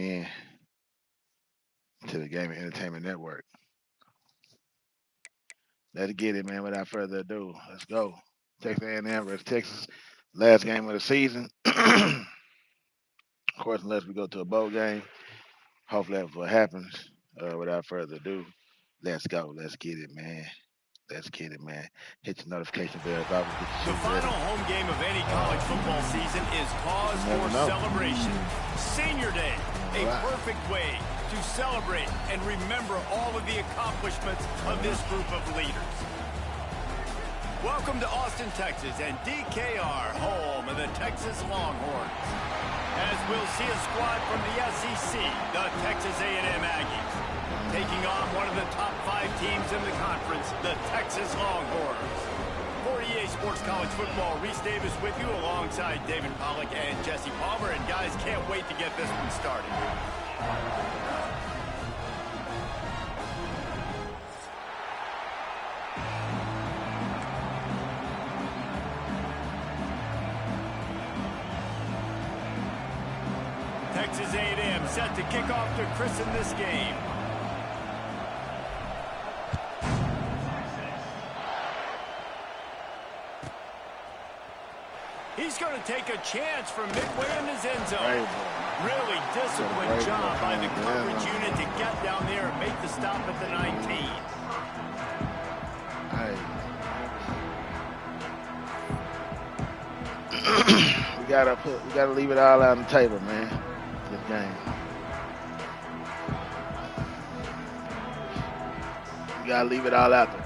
in to the Gaming Entertainment Network. Let's get it, man. Without further ado, let's go. Texas A&M versus Texas. Last game of the season. Of course, unless we go to a bowl game. Hopefully that's what happens. Without further ado, let's go. Let's get it, man. Let's get it, man. Hit your notification bell. The final home game of any college football season is cause for celebration. Senior Day, a perfect way to celebrate and remember all of the accomplishments of this group of leaders. Welcome to Austin, Texas, and DKR, home of the Texas Longhorns. As we'll see a squad from the SEC, the Texas A&M Aggies, taking on one of the top 5 teams in the conference, the Texas Longhorns. For EA Sports College Football, Reese Davis with you alongside David Pollack and Jesse Palmer. And guys, can't wait to get this one started. Texas A&M set to kick off to christen this game. He's going to take a chance from midway in his end zone. Really disciplined job by the coverage unit to get down there and make the stop at the 19. We gotta leave it all out on the table, man. This game. We gotta leave it all out there.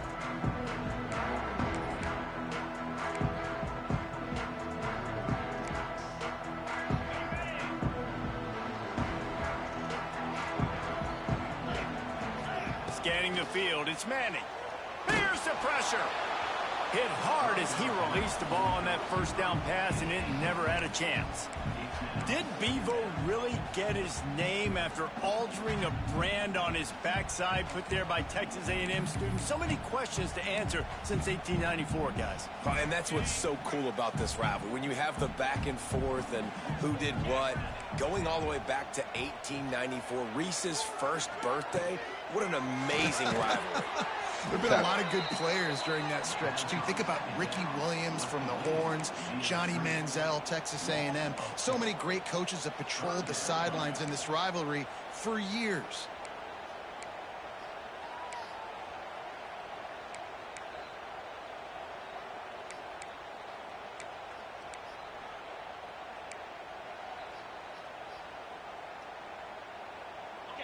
Scanning the field, it's Manning. Here's the pressure. Hit hard as he released the ball on that first down pass, and it never had a chance. Did Bevo really get his name after altering a brand on his backside put there by Texas A&M students? So many questions to answer since 1894, guys. And that's what's so cool about this rivalry. When you have the back and forth and who did what, going all the way back to 1894, Reese's first birthday, what an amazing rivalry. There have been a lot of good players during that stretch, too. Think about Ricky Williams from the Horns, Johnny Manziel, Texas A&M. So many great coaches have patrolled the sidelines in this rivalry for years.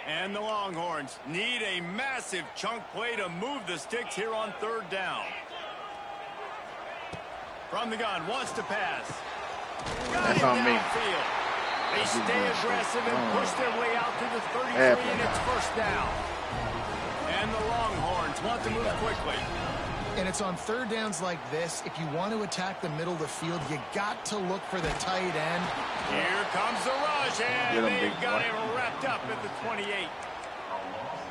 And the Longhorns need a massive chunk play to move the sticks here on third down. From the gun, wants to pass. Got it downfield. They stay aggressive and push their way out to the 33, and it's first down. And the Longhorns want to move quickly. And it's on third downs like this. If you want to attack the middle of the field, you got to look for the tight end. Here comes the rush, and they've got him wrapped up at the 28.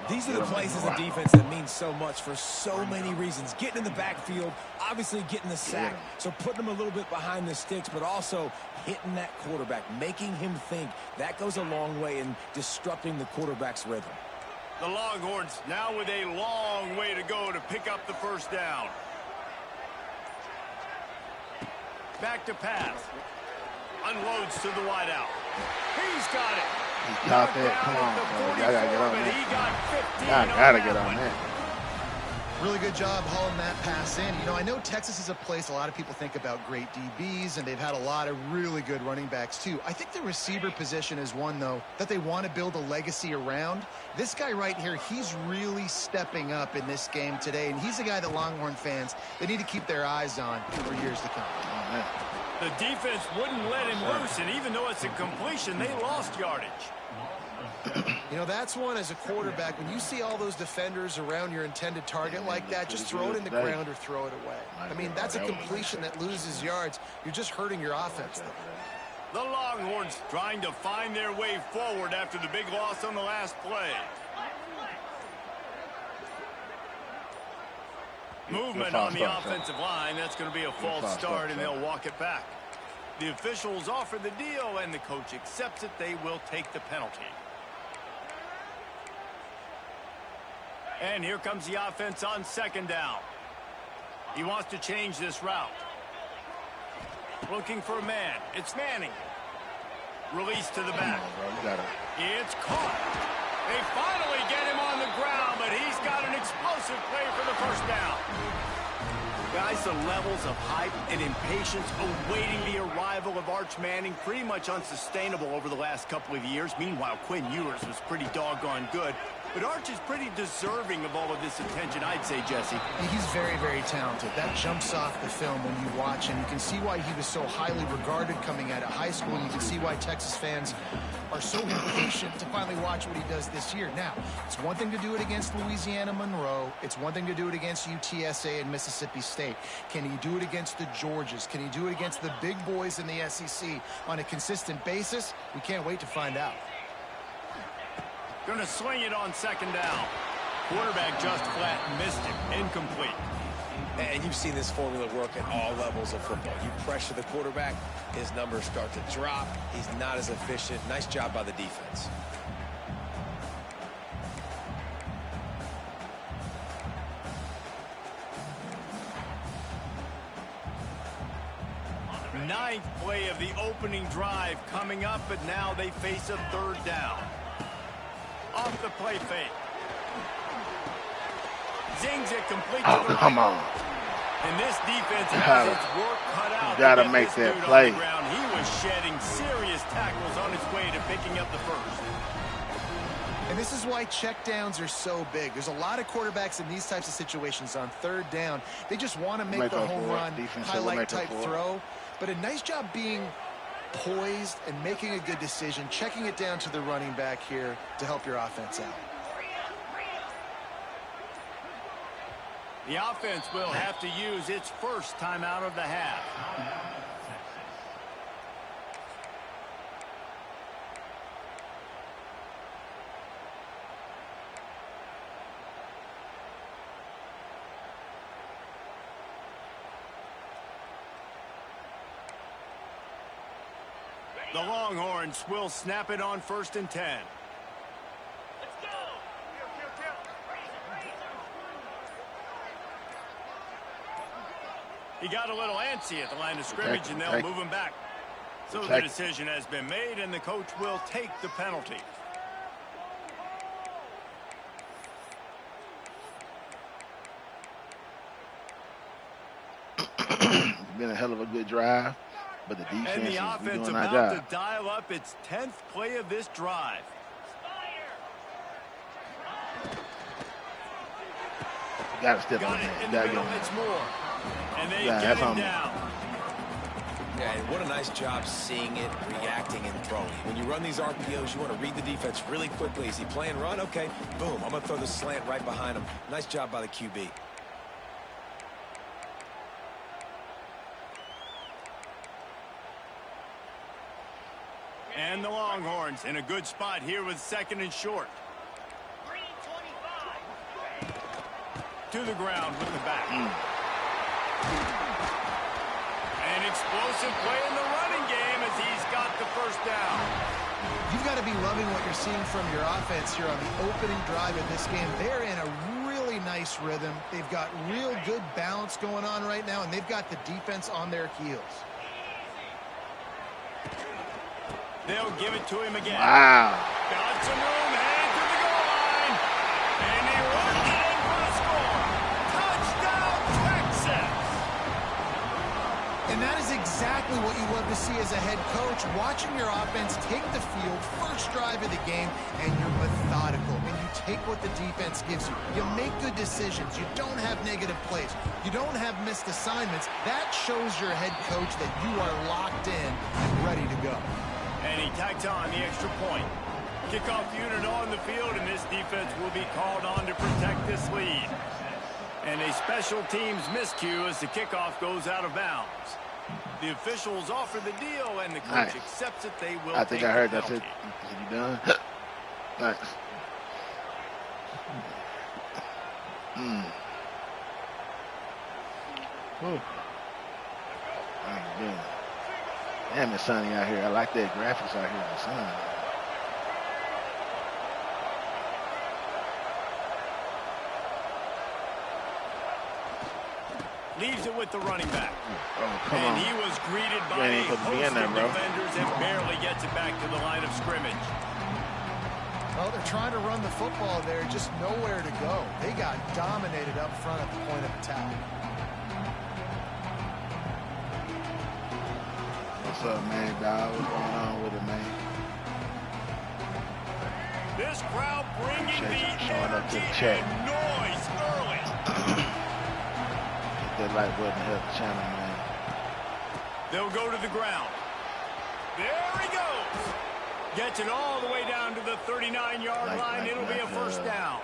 These are the plays as a defense that mean so much for so many reasons. Getting in the backfield, obviously getting the sack, so putting him a little bit behind the sticks, but also hitting that quarterback, making him think. That goes a long way in disrupting the quarterback's rhythm. The Longhorns now with a long way to go to pick up the first down. Back to pass. Unloads to the wideout. He's got it. He got that. Come on, bro. I gotta get on that. He got 15 I gotta get on that. Really good job hauling that pass in. You know, I know Texas is a place a lot of people think about great DBs, and they've had a lot of really good running backs, too. I think the receiver position is one, though, that they want to build a legacy around. This guy right here, he's really stepping up in this game today, and he's a guy that Longhorn fans, they need to keep their eyes on for years to come. The defense wouldn't let him loose, and even though it's a completion, they lost yardage. You know, that's one as a quarterback. When you see all those defenders around your intended target like that, just throw it in the ground or throw it away. I mean, that's a completion that loses yards. You're just hurting your offense, though. The Longhorns trying to find their way forward after the big loss on the last play. Movement on the offensive line. That's going to be a false start, and they'll walk it back. The officials offer the deal, and the coach accepts it. They will take the penalty. And here comes the offense on second down. He wants to change this route. Looking for a man. It's Manning. Release to the back. It's caught. They finally get him on the ground, but he's got an explosive play for the first down. Guys, the levels of hype and impatience awaiting the arrival of Arch Manning pretty much unsustainable over the last couple of years. Meanwhile, Quinn Ewers was pretty doggone good. But Arch is pretty deserving of all of this attention, I'd say, Jesse. He's very, very talented. That jumps off the film when you watch him. You can see why he was so highly regarded coming out of high school. And you can see why Texas fans are so impatient to finally watch what he does this year. Now, it's one thing to do it against Louisiana Monroe. It's one thing to do it against UTSA and Mississippi State. Can he do it against the Georgias? Can he do it against the big boys in the SEC on a consistent basis? We can't wait to find out. Going to swing it on second down. Quarterback just flat missed it. Incomplete. And you've seen this formula work at all levels of football. You pressure the quarterback, his numbers start to drop. He's not as efficient. Nice job by the defense. Ninth play of the opening drive coming up, but now they face a third down. Off the play fake. Zings it complete to the come right. on. And this defense has its work cut out. You gotta make that play. He was shedding serious tackles on his way to picking up the first. And this is why checkdowns are so big. There's a lot of quarterbacks in these types of situations on third down. They just want to make the home run, highlight type throw. But a nice job being poised and making a good decision, checking it down to the running back here to help your offense out. The offense will have to use its first timeout of the half. The Longhorns will snap it on 1st and 10. He got a little antsy at the line of scrimmage, and they'll move him back. So the decision has been made, and the coach will take the penalty. It's been a hell of a good drive, but the defense and the is offense doing our about job. to dial up its 10th play of this drive. You gotta step Got in it there. in You the gotta middle. get It's more. And they Yeah, get that's him on me. down. Yeah, and what a nice job seeing it, reacting, and throwing. When you run these RPOs, you want to read the defense really quickly. Is he playing run? Okay, boom. I'm going to throw the slant right behind him. Nice job by the QB. And the Longhorns in a good spot here with 2nd and short. To the ground with the back. An explosive play in the running game as he's got the first down. You've got to be loving what you're seeing from your offense here on the opening drive of this game. They're in a really nice rhythm. They've got real good balance going on right now, and they've got the defense on their heels. They'll give it to him again. Wow. Got some room, heading to the goal line. And he runs it in for the score. Touchdown, Texas. And that is exactly what you love to see as a head coach, watching your offense take the field, first drive of the game, and you're methodical, and you take what the defense gives you. You make good decisions. You don't have negative plays. You don't have missed assignments. That shows your head coach that you are locked in and ready to go. And he tacks on the extra point. Kickoff unit on the field, and this defense will be called on to protect this lead. And a special teams miscue as the kickoff goes out of bounds. The officials offer the deal, and the coach accepts it. They will. I think I heard that's it. Is you done? Nice. Whew. Damn, it's sunny out here. I like that graphics out here in the sun. Leaves it with the running back. Oh, come on. And he was greeted by a host of defenders and barely gets it back to the line of scrimmage. Well, they're trying to run the football there, just nowhere to go. They got dominated up front at the point of attack. What's up, man, dog? What's going on with it, man? This crowd bringing the energy and noise early. Hit that like button to help the channel, man. They'll go to the ground. There he goes. Gets it all the way down to the 39-yard line. It'll be a first down.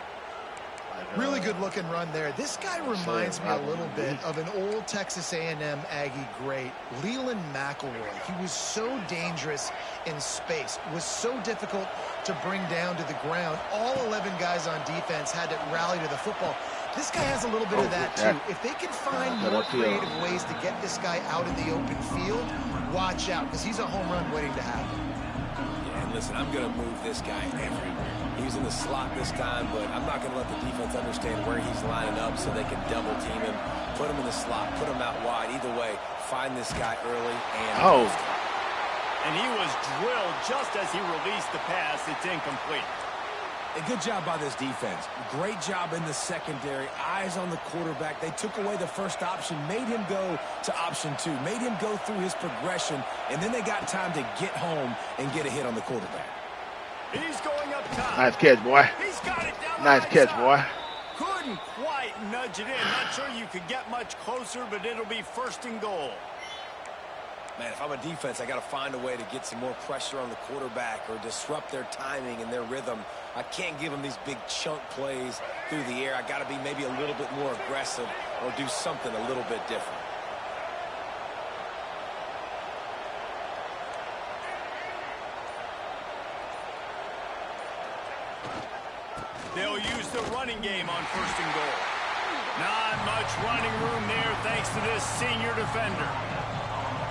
Really good-looking run there. This guy reminds me a little bit of an old Texas A&M Aggie great, Leland McElroy. He was so dangerous in space, was so difficult to bring down to the ground. All 11 guys on defense had to rally to the football. This guy has a little bit of that, too. If they can find more creative ways to get this guy out in the open field, watch out, because he's a home run waiting to happen. Listen, I'm going to move this guy everywhere. He's in the slot this time, but I'm not going to let the defense understand where he's lining up so they can double team him, put him in the slot, put him out wide. Either way, find this guy early and... And he was drilled just as he released the pass. It's incomplete. A good job by this defense. Great job in the secondary. Eyes on the quarterback. They took away the first option, made him go to option 2, made him go through his progression, and then they got time to get home and get a hit on the quarterback. He's going up top. Nice catch, boy. He's got it down. Nice catch, boy. Couldn't quite nudge it in. Not sure you could get much closer, but it'll be first and goal. Man, if I'm a defense, I got to find a way to get some more pressure on the quarterback or disrupt their timing and their rhythm. I can't give them these big chunk plays through the air. I got to be maybe a little bit more aggressive or do something a little bit different. They'll use the running game on first and goal. Not much running room there thanks to this senior defender.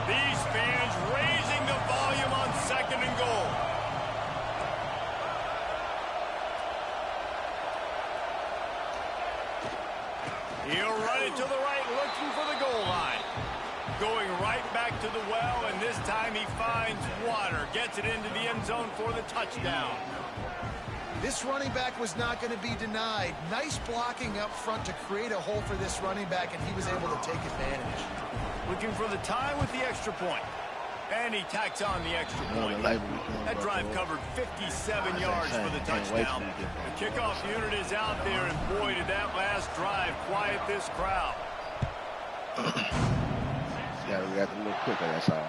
These fans raising the volume on second and goal. He'll run it to the right, looking for the goal line. Going right back to the well, and this time he finds water. Gets it into the end zone for the touchdown. This running back was not going to be denied. Nice blocking up front to create a hole for this running back, and he was able to take advantage. Looking for the tie with the extra point. And he tacks on the extra point. That drive covered 57 yards for the touchdown. The kickoff unit is out there, and boy, did that last drive quiet this crowd. Yeah, we got to look quicker, that's all.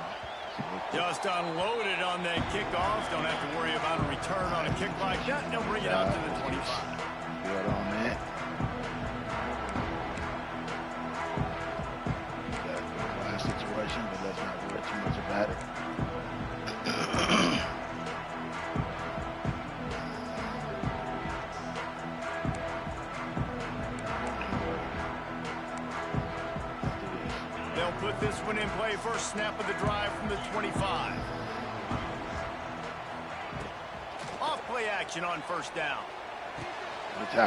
Just unloaded on that kickoff. Don't have to worry about a return on a kick like that. They'll bring it out to the 25. Good on that. Situation, but let's not worry too much about it. They'll put this one in play. First snap of the drive from the 25. Off play action on first down.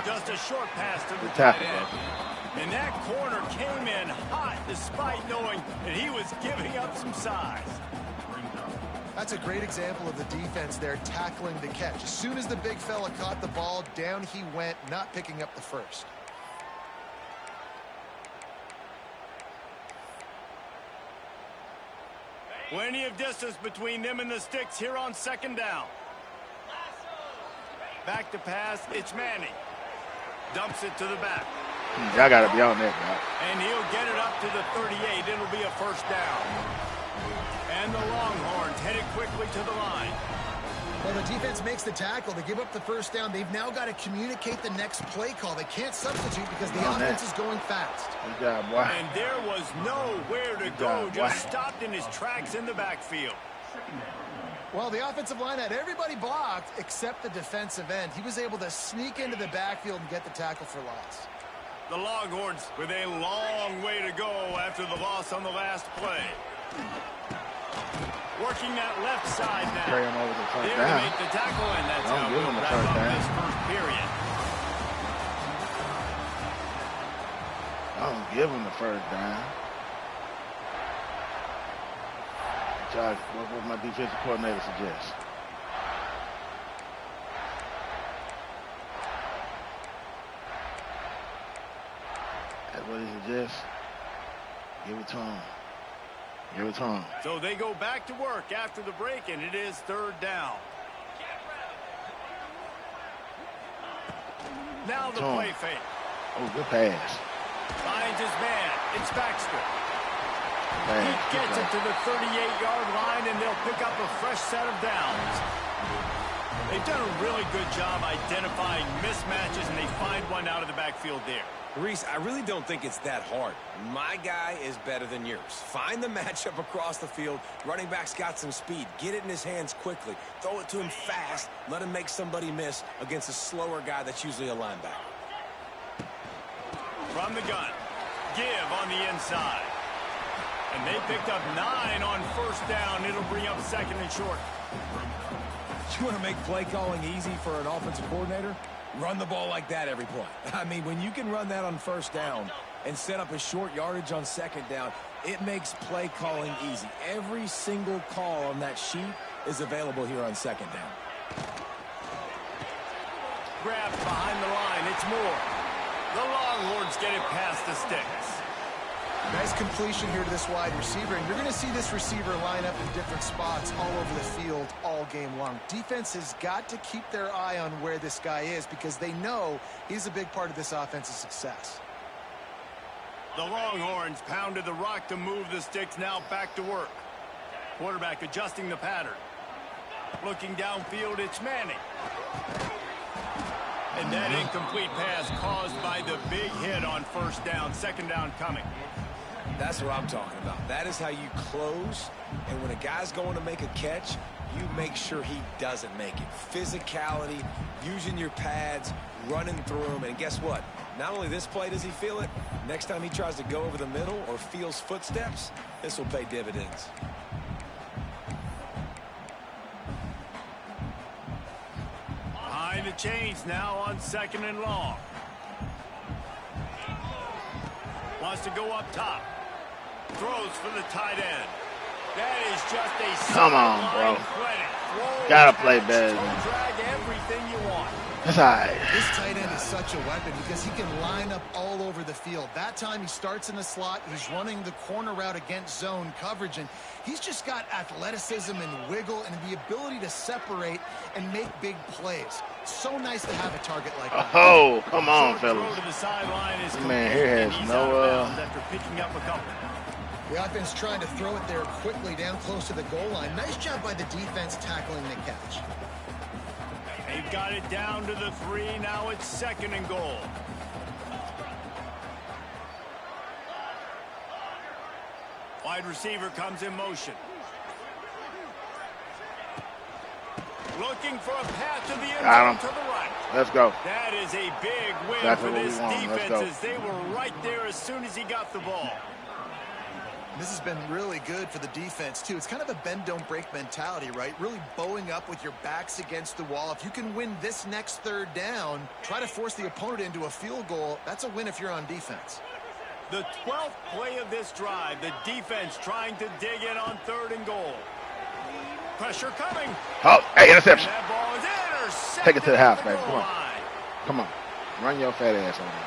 Just a short pass to the tight end. And that corner came in hot despite knowing that he was giving up some size. That's a great example of the defense there tackling the catch. As soon as the big fella caught the ball, down he went, not picking up the first. Plenty of distance between them and the sticks here on second down. Back to pass, it's Manning. Dumps it to the back. Y'all got to be on that, bro. And he'll get it up to the 38. It'll be a first down. And the Longhorns headed quickly to the line. Well, the defense makes the tackle. They give up the first down. They've now got to communicate the next play call. They can't substitute because the offense is going fast. Good job, boy. And there was nowhere to go. Just stopped in his tracks in the backfield. Well, the offensive line had everybody blocked except the defensive end. He was able to sneak into the backfield and get the tackle for loss. The Longhorns with a long way to go after the loss on the last play. Working that left side now. Carry him over the first There down. to make the tackle, and that's how we'll wrap up this first period. Give him the first down. Josh, what my defensive coordinator suggests. That's what he suggests. Give it to him. Give it to him. So they go back to work after the break, and it is third down. Now the play fake. Oh, good pass. Finds his man. It's Baxter. He gets it to the 38-yard line, and they'll pick up a fresh set of downs. They've done a really good job identifying mismatches, and they find one out of the backfield there. Reese, I really don't think it's that hard. My guy is better than yours. Find the matchup across the field. Running back's got some speed. Get it in his hands quickly. Throw it to him fast. Let him make somebody miss against a slower guy that's usually a linebacker. From the gun. Give on the inside. And they picked up 9 on first down. It'll bring up second and short. You want to make play calling easy for an offensive coordinator? Run the ball like that every play. I mean, when you can run that on first down and set up a short yardage on second down, it makes play calling easy. Every single call on that sheet is available here on second down. Grabbed behind the line. It's Moore. The Longhorns get it past the sticks. Nice completion here to this wide receiver, and you're going to see this receiver line up in different spots all over the field all game long. Defense has got to keep their eye on where this guy is because they know he's a big part of this offense's success. The Longhorns pounded the rock to move the sticks, now back to work. Quarterback adjusting the pattern. Looking downfield, it's Manning. And that incomplete pass caused by the big hit on first down. Second down coming. That's what I'm talking about. That is how you close. And when a guy's going to make a catch, you make sure he doesn't make it. Physicality, using your pads, running through them. And guess what? Not only this play does he feel it, next time he tries to go over the middle or feels footsteps, this will pay dividends. Behind the chains now on second and long. Wants to go up top. Throws for the tight end. That is just a come on, bro. Gotta play better. Drag everything you want. That's all right. This tight end is such a weapon because he can line up all over the field. That time he starts in the slot. He's running the corner route against zone coverage, and he's just got athleticism and wiggle and the ability to separate and make big plays. So nice to have a target like that. Oh, come on, fellas. To the sideline is man here has no after picking up a couple. The offense trying to throw it there quickly down close to the goal line. Nice job by the defense tackling the catch. They've got it down to the 3. Now it's second and goal. Wide receiver comes in motion. Looking for a pass to the end zone to the right. Let's go. That is a big win for this defense as they were right there as soon as he got the ball. This has been really good for the defense, too. It's kind of a bend-don't-break mentality, right? Really bowing up with your backs against the wall. If you can win this next third down, try to force the opponent into a field goal. That's a win if you're on defense. The 12th play of this drive, the defense trying to dig in on third and goal. Pressure coming. Oh, hey, interception. That ball is intercepted. Take it to the house, baby. Come on. Come on. Run your fat ass on there.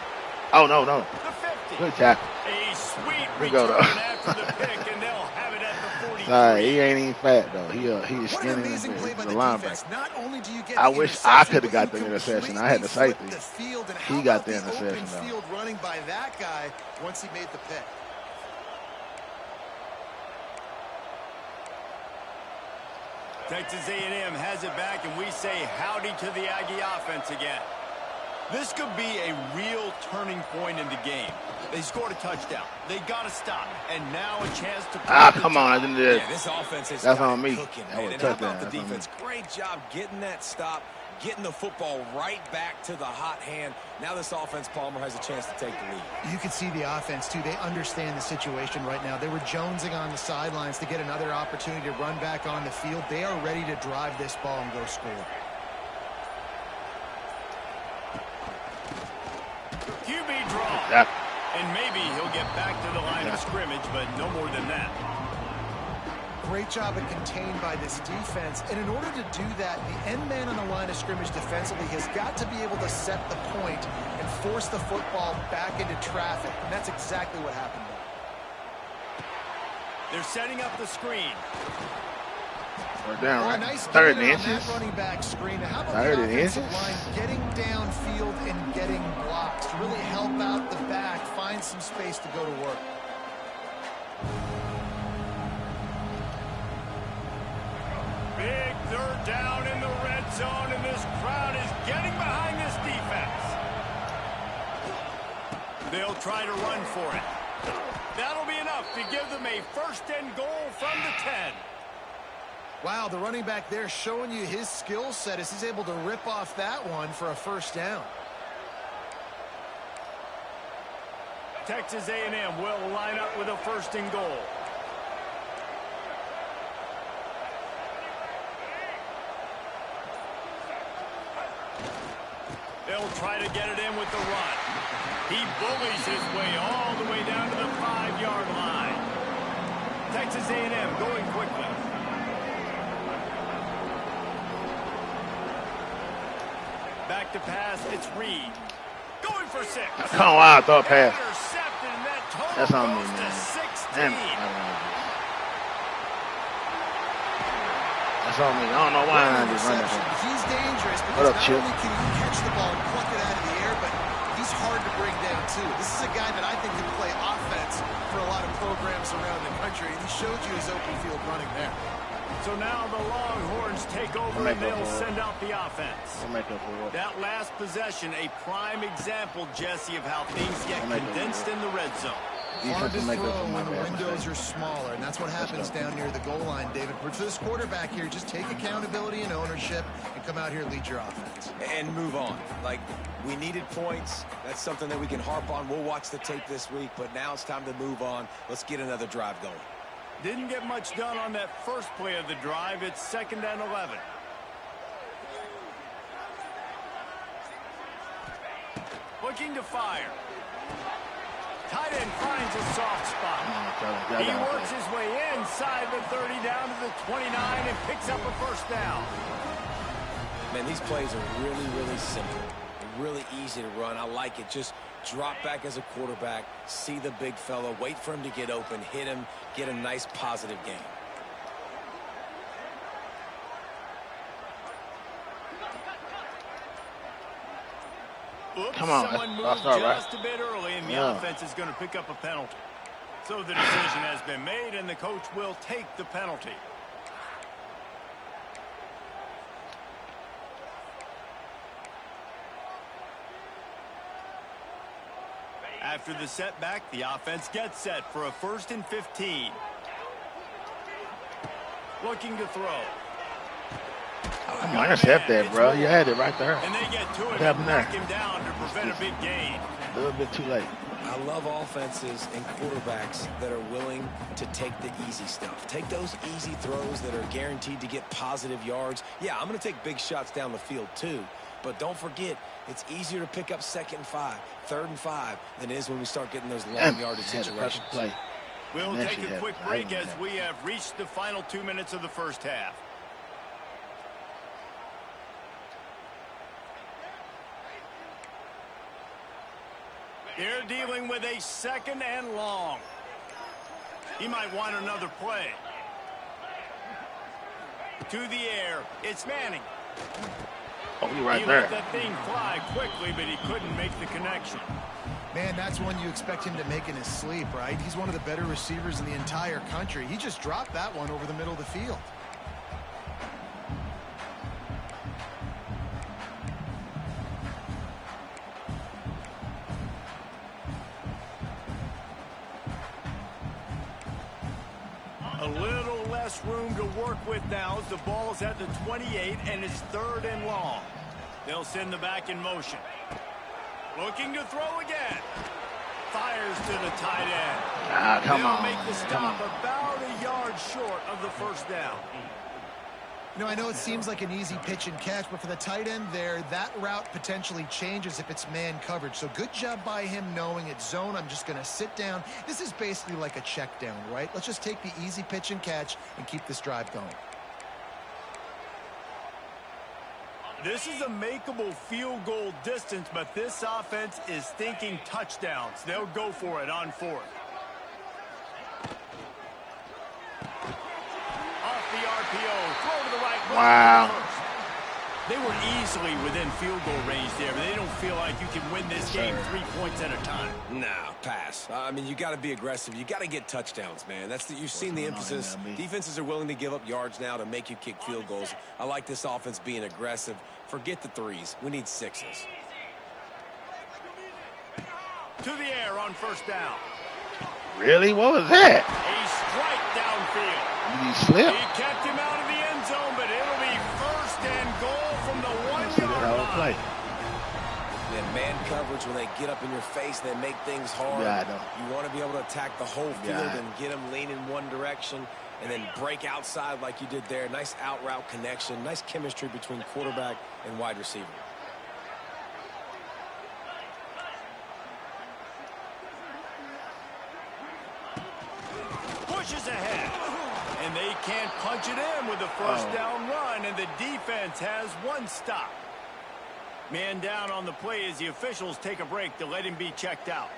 Oh, no, no. The 50. Good tackle. A sweet We go, return after the pick, and they'll have it at the 43. Sorry, he ain't even fat, though. He is What skinny an and amazing play by the the linebacker. defense. Not only do you get I the wish I interception, could have but got you the interception. I completely had the safety. flipped the field. And He how got about the the interception, open though. field running by that guy once he made the pick. Texas A&M has it back, and we say howdy to the Aggie offense again. This could be a real turning point in the game. They scored a touchdown. They got to stop, and now a chance to. Come on, I didn't do it. Yeah, this offense is That's on me. cooking, That man. was And a how touchdown. about the That's on defense? Great job getting that stop, getting the football right back to the hot hand. Now this offense, Palmer, has a chance to take the lead. You can see the offense, too. They understand the situation right now. They were jonesing on the sidelines to get another opportunity to run back on the field. They are ready to drive this ball and go score. QB draw. Yeah. And maybe he'll get back to the line of scrimmage, but no more than that. Great job of contained by this defense. And in order to do that, the end man on the line of scrimmage defensively has got to be able to set the point and force the football back into traffic. And that's exactly what happened there. They're setting up the screen. We're down, right? Nice 30 inches. inches. That running back screen. Now, how about 30 the offensive inches? line getting downfield and getting blocks to really help out the back, find some space to go to work. Big third down in the red zone, and this crowd is getting behind this defense. They'll try to run for it. That'll be enough to give them a first and goal from the 10. Wow, the running back there showing you his skill set as he's able to rip off that one for a first down. Texas A&M will line up with a first and goal. They'll try to get it in with the run. He bullies his way all the way down to the 5-yard line. Texas A&M going quickly. Back to pass, it's Reed. Going for 6. Come on, throw a pass. Intercepted, and that total That's on me, goes to man. 16. Damn it. That's on me. I don't know why I just run that. He's dangerous What because up, not Chip? only can he catch the ball and pluck it out of the air, but he's hard to bring down, too. This is a guy that I think can play offense for a lot of programs around the country, and he showed you his open field running there. So now the Longhorns take over and they'll send out the offense. I'll make up for it. That last possession, a prime example, Jesse, of how things get condensed in the red zone. Hard to Defense will make up throw for my when the bad windows mistake. are smaller, and that's what happens down near the goal line, David. But for this quarterback here, just take accountability and ownership and come out here and lead your offense. And move on. Like, we needed points. That's something that we can harp on. We'll watch the tape this week, but now it's time to move on. Let's get another drive going. Didn't get much done on that first play of the drive. It's 2nd and 11. Looking to fire. Tight end finds a soft spot. He works his way inside the 30 down to the 29 and picks up a first down. Man, these plays are really, really simple. Really easy to run. I like it. Just drop back as a quarterback, see the big fella, wait for him to get open, hit him, get a nice positive gain. Oops, Come on, someone moved that's all right. just a bit early, and the offense is going to pick up a penalty. So the decision has been made, and the coach will take the penalty. After the setback, the offense gets set for a 1st and 15. Looking to throw. Come on, intercept that, bro. You had it right there. And they get to it What and happened there? knock him down to prevent a big gain. A little bit too late. I love offenses and quarterbacks that are willing to take the easy stuff. Take those easy throws that are guaranteed to get positive yards. Yeah, I'm going to take big shots down the field too. But don't forget, it's easier to pick up 2nd and 5, 3rd and 5 than it is when we start getting those long yardage situations. Play. We'll take a quick break as we have reached the final 2 minutes of the first half. They're dealing with a 2nd and long. He might want another play. To the air, it's Manning. Oh, you're right He there. let that thing fly quickly, but he couldn't make the connection. Man, that's one you expect him to make in his sleep, right? He's one of the better receivers in the entire country. He just dropped that one over the middle of the field. A little less room to work with now as the ball's at the 28 and it's 3rd and long. They'll send the back in motion. Looking to throw again. Fires to the tight end. Come They'll on. make the stop about a yard short of the first down. You know, I know it seems like an easy pitch and catch, but for the tight end there, that route potentially changes if it's man coverage. So good job by him knowing it's zone. I'm just going to sit down. This is basically like a check down, right? Let's just take the easy pitch and catch and keep this drive going. This is a makeable field goal distance, but this offense is thinking touchdowns. They'll go for it on 4th. Off the RPO, throw to the right. Wow. They were easily within field goal range there, but they don't feel like you can win this game 3 points at a time. Nah, pass. I mean, you got to be aggressive. You got to get touchdowns, man. You've seen the emphasis. Defenses are willing to give up yards now to make you kick field goals. I like this offense being aggressive. Forget the 3s. We need 6s. To the air on 1st down. Really? What was that? A strike downfield. Did he slip? He kept him out of the end zone, but it'll be 1st and goal from the 1-yard line. And man coverage, when they get up in your face, they make things hard. Yeah, I know. You want to be able to attack the whole field and get them leaning one direction and then break outside like you did there. Nice out route connection. Nice chemistry between quarterback and wide receiver. Pushes ahead. And they can't punch it in with a 1st down run, and the defense has 1 stop. Man down on the play as the officials take a break to let him be checked out.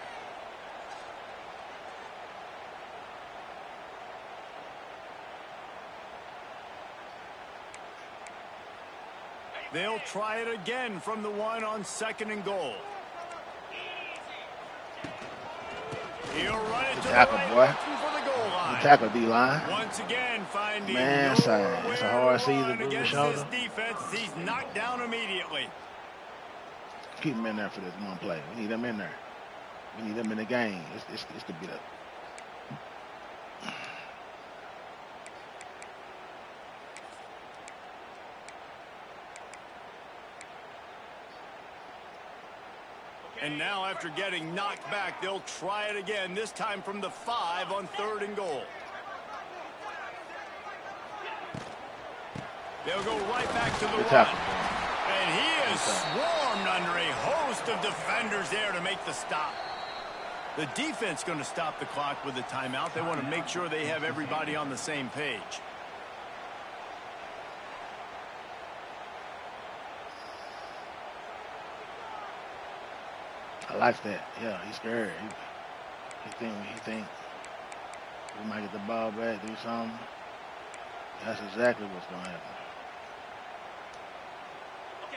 They'll try it again from the 1 on 2nd and goal. He'll run it to the right, looking for the goal line. Tackle D-line. Once again, finding Man, it's a hard season to against shoulder. this defense. He's knocked down immediately. Keep him in there for this one play. We need him in there. We need him in the game. It's to beat up. And now after getting knocked back, they'll try it again, this time from the 5 on 3rd and goal. They'll go right back to the 1. And he is swarmed under a host of defenders there to make the stop. The defense going to stop the clock with a timeout. They want to make sure they have everybody on the same page. I like that. Yeah, he's scared. He think we might get the ball back, do something. That's exactly what's going to happen.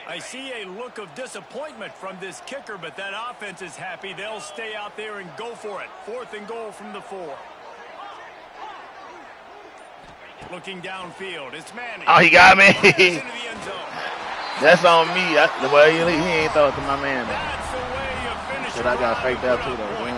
I see a look of disappointment from this kicker, but that offense is happy. They'll stay out there and go for it. 4th and goal from the 4. Looking downfield, it's Manning. Oh, he got me. Into the end zone. That's on me. Well, he ain't throw it to my man. That's the way you finish. But I got faked out too, though. And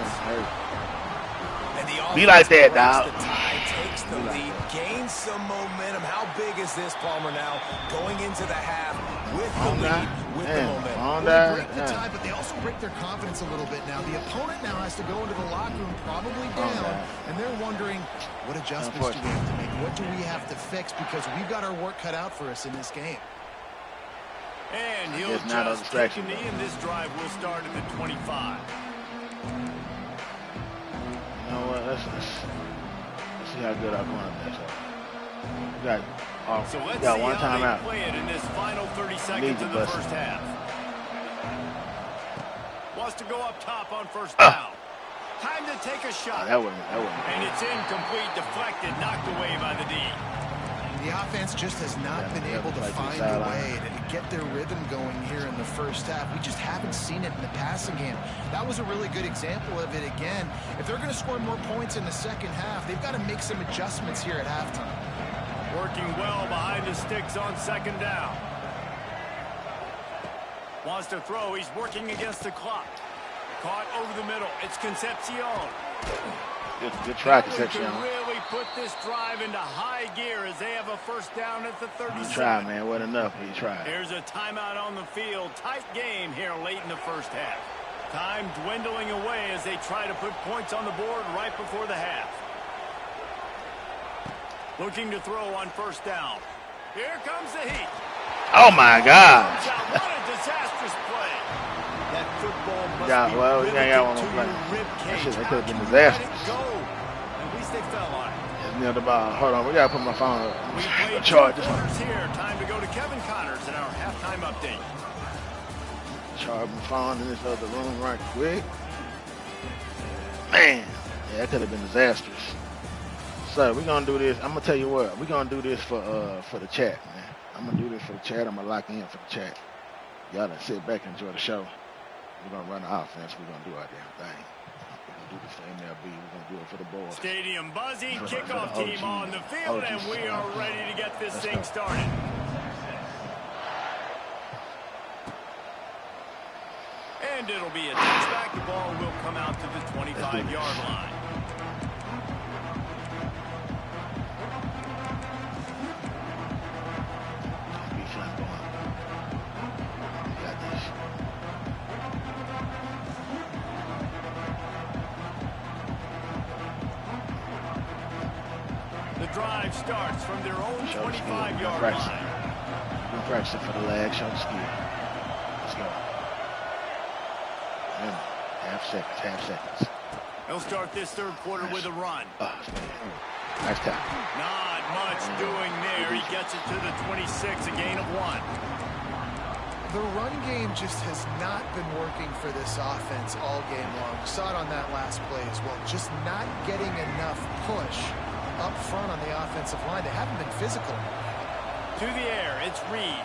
be like that, dog. The tie takes the lead, gains some momentum. How big is this, Palmer, now? Going into the half with the lead, with the momentum. They break the tie, but they also break their confidence a little bit now. The opponent now has to go into the locker room probably down, and they're wondering, what adjustments do we have to make? What do we have to fix? Because we've got our work cut out for us in this game. And he'll just take a knee, and this drive will start at the 25. You know what? Let's see how good our cornerback is. We got one timeout. Play it in this final 30 seconds of the first half. Wants to go up top on 1st down. Time to take a shot. That wasn't. And it's incomplete, deflected, knocked away by the D. The offense just has not been able to find a way to get their rhythm going here in the first half. We just haven't seen it in the passing game. That was a really good example of it again. If they're going to score more points in the second half, they've got to make some adjustments here at halftime. Working well behind the sticks on 2nd down. Wants to throw. He's working against the clock. Caught over the middle. It's Concepcion. Good try, Concepcion. Can really put this drive into high gear as they have a 1st down at the 37. He tried, man. What enough? He tried. Here's a timeout on the field. Tight game here late in the first half. Time dwindling away as they try to put points on the board right before the half. Looking to throw on 1st down. Here comes the heat. Oh my God! What a disastrous play. That football must be well, we ain't got one more play. That shit, that could have been disastrous. At least they fell on it. It's near the ball. Hold on, we gotta put my phone up. We played Charge 2 quarters here. Time to go to Kevin Connors in our halftime update. Charge my phone in this other room right quick. Man, yeah, that could have been disastrous. So we're gonna do this. I'm gonna tell you what. We're gonna do this for the chat, man. I'm gonna do this for the chat. I'm gonna lock in for the chat. Y'all can sit back and enjoy the show. We're gonna run the offense. We're gonna do our damn thing. We're gonna do this for MLB. We're gonna do it for the boys. Stadium buzzing. Kickoff team on the field, and we are ready to get this thing started. And it'll be a touchback. The ball will come out to the 25-yard line. The drive starts from their own 25-yard line. We're practicing for the leg, show skill. Let's go. Half seconds. They'll start this third quarter with a run. Oh, nice tackle. Not much doing there. He gets it to the 26, a gain of 1. The run game just has not been working for this offense all game long. We saw it on that last play as well. Just not getting enough push up front on the offensive line. They haven't been physical. To the air, it's Reed.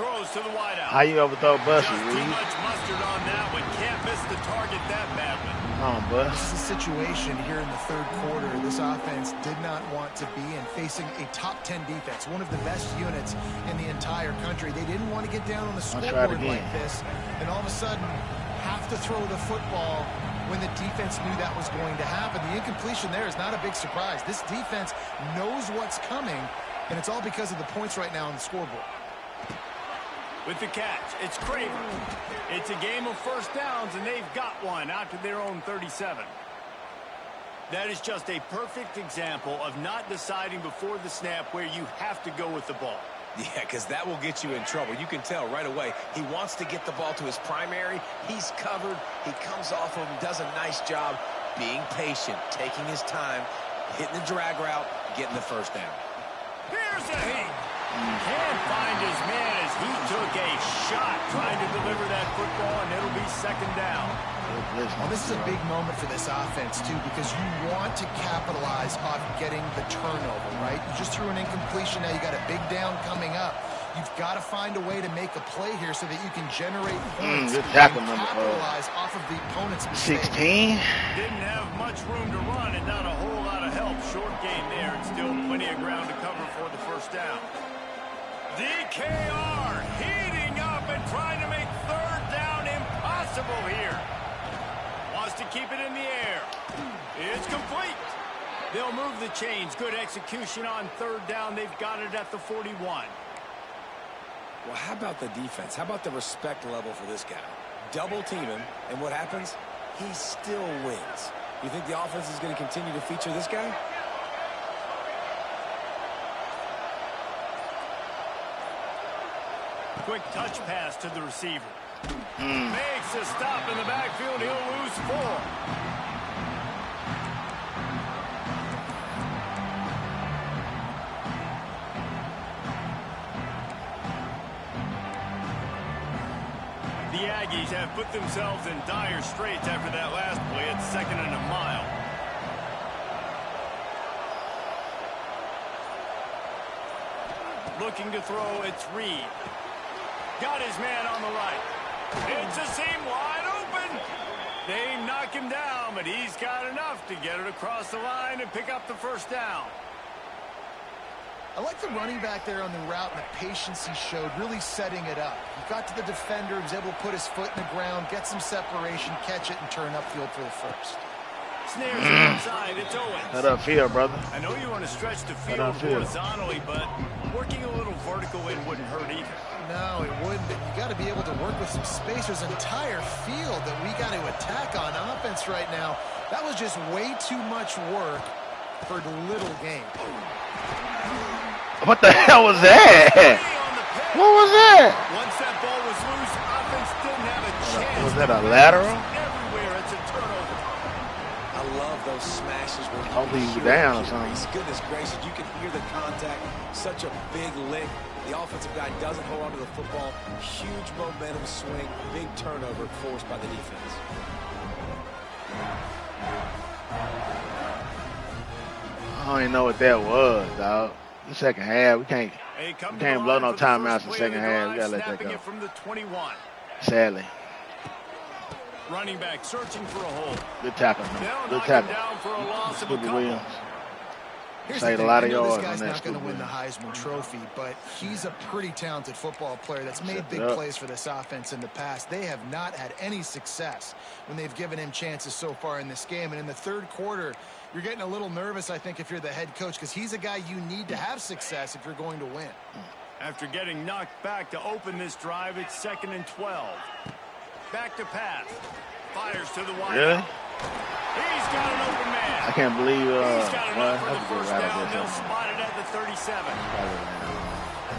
Throws to the wideout. How you overthrow Bussy, Just Reed? too much mustard on that one. Can't miss the target that badly. Come on, Bus. This is a situation here in the third quarter. This offense did not want to be in, facing a top 10 defense, one of the best units in the entire country. They didn't want to get down on the scoreboard like this, and all of a sudden have to throw the football when the defense knew that was going to happen. The incompletion there is not a big surprise. This defense knows what's coming, and it's all because of the points right now on the scoreboard. With the catch, it's Craven. It's a game of first downs, and they've got one out to their own 37. That is just a perfect example of not deciding before the snap where you have to go with the ball. Yeah, because that will get you in trouble. You can tell right away. He wants to get the ball to his primary. He's covered. He comes off of him, does a nice job being patient, taking his time, hitting the drag route, getting the first down. Here's a hit. Can't find his man as he took a shot trying to deliver that football, and it'll be second down. Well, this is a big moment for this offense, too, because you want to capitalize off getting the turnover, right? You just threw an incompletion. Now you got a big down coming up. You've got to find a way to make a play here so that you can generate points good tackle and number capitalize off of the opponent's mistake. 16. Didn't have much room to run and not a whole lot of help. Short game there, and still plenty of ground to cover for the first down. DKR heating up and trying to make third down impossible here. Wants to keep it in the air. It's complete. They'll move the chains. Good execution on third down. They've got it at the 41. Well, how about the defense? How about the respect level for this guy? Double team him, and what happens? He still wins. You think the offense is going to continue to feature this guy? Quick touch pass to the receiver. Makes a stop in the backfield. He'll lose 4. The Aggies have put themselves in dire straits after that last play at 2nd and a mile. Looking to throw, it's Reed. Got his man on the right. It's a seam wide open. They knock him down, but he's got enough to get it across the line and pick up the first down. I like the running back there on the route and the patience he showed, really setting it up. He got to the defender, he was able to put his foot in the ground, get some separation, catch it, and turn upfield for the first. Snares it outside, it's Owens. Head upfield, brother. I know you want to stretch the field horizontally, but working a little vertical in wouldn't hurt either. No, it wouldn't. You got to be able to work with some space. There's an entire field that we got to attack on offense right now. That was just way too much work for little gain. What the hell was that? What was that? Once that ball was loose, offense didn't have a chance. Was that a lateral? Everywhere, it's a turnover. I love those smashes where you Hopefully can he's hear down or it. something. Goodness gracious, you can hear the contact. Such a big lick. The offensive guy doesn't hold on to the football. Huge momentum swing. Big turnover forced by the defense. I don't even know what that was, dog. The second half, we can't blow no timeouts in the second half. We gotta let that go. From the 21. Sadly. Running back searching for a hole. Good tackle, man. Good tackle. Down for a loss of a Scooby couple. Williams. Saved a lot of yards. This guy's on that. not going to win the Heisman Trophy, but he's a pretty talented football player that's made big plays for this offense in the past. They have not had any success when they've given him chances so far in this game. And in the third quarter, you're getting a little nervous, I think, if you're the head coach, because he's a guy you need to have success if you're going to win. After getting knocked back to open this drive, it's 2nd and 12. Back to pass. Fires to the wide. Really? He's got an open man. I can't believe He's got enough for the that's a first good down. ride They'll spot it at the 37.